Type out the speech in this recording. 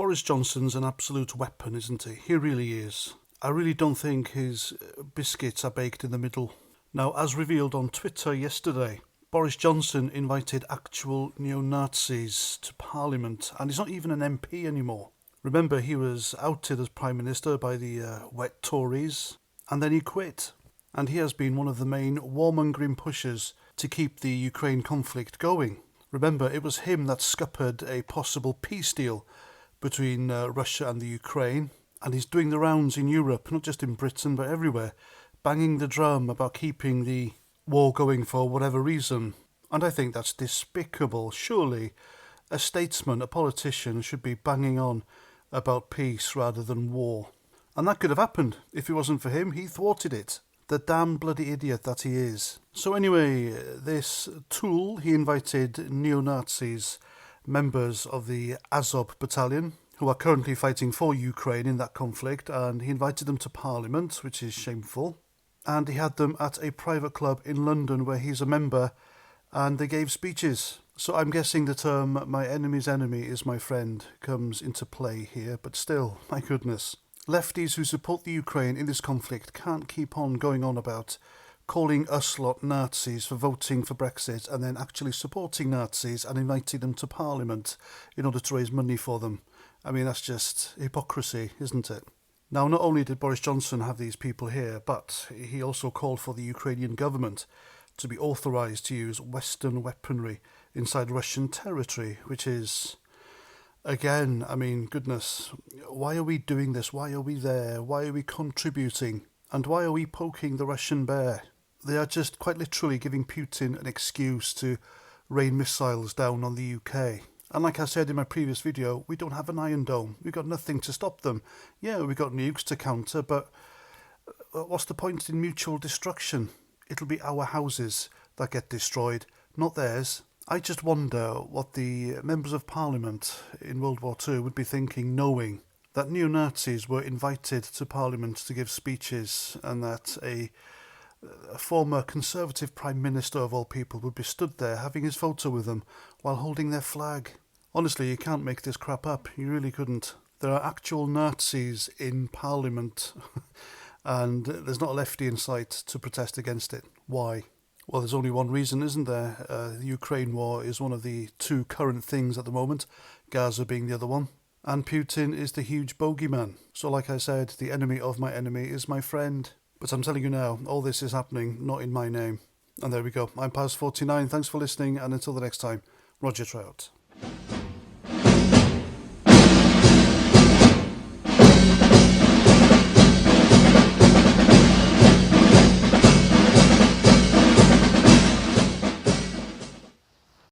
Boris Johnson's an absolute weapon, isn't he? He really is. I really don't think his biscuits are baked in the middle. Now, as revealed on Twitter yesterday, Boris Johnson invited actual neo-Nazis to Parliament, and he's not even an MP anymore. Remember, he was outed as Prime Minister by the wet Tories, and then he quit. And he has been one of the main warmongering pushers to keep the Ukraine conflict going. Remember, it was him that scuppered a possible peace deal between Russia and the Ukraine, and he's doing the rounds in Europe, not just in Britain, but everywhere, banging the drum about keeping the war going for whatever reason. And I think that's despicable. Surely a statesman, a politician, should be banging on about peace rather than war. And that could have happened. If it wasn't for him, he thwarted it. The damn bloody idiot that he is. So anyway, this tool, he invited neo-Nazis, members of the Azov battalion, who are currently fighting for Ukraine in that conflict, and he invited them to Parliament, which is shameful. And he had them at a private club in London where he's a member, and they gave speeches. So I'm guessing the term, my enemy's enemy is my friend, comes into play here, but still, my goodness. Lefties who support the Ukraine in this conflict can't keep on going on about calling us lot Nazis for voting for Brexit and then actually supporting Nazis and inviting them to Parliament in order to raise money for them. I mean, that's just hypocrisy, isn't it? Now, not only did Boris Johnson have these people here, but he also called for the Ukrainian government to be authorised to use Western weaponry inside Russian territory, which is... Again, I mean, goodness, why are we doing this? Why are we there? Why are we contributing? And why are we poking the Russian bear? They are just quite literally giving Putin an excuse to rain missiles down on the UK. And like I said in my previous video, we don't have an Iron Dome. We've got nothing to stop them. Yeah, we've got nukes to counter, but what's the point in mutual destruction? It'll be our houses that get destroyed, not theirs. I just wonder what the members of Parliament in World War II would be thinking, knowing that neo-Nazis were invited to Parliament to give speeches and that a former Conservative Prime Minister of all people would be stood there having his photo with them while holding their flag. Honestly, you can't make this crap up. You really couldn't. There are actual Nazis in Parliament and there's not a lefty in sight to protest against it. Why? Well, there's only one reason, isn't there? The Ukraine war is one of the two current things at the moment, Gaza being the other one. And Putin is the huge bogeyman. So like I said, the enemy of my enemy is my friend. But I'm telling you now, all this is happening not in my name. And there we go. I'm Paz49. Thanks for listening, and until the next time, Roger Trout.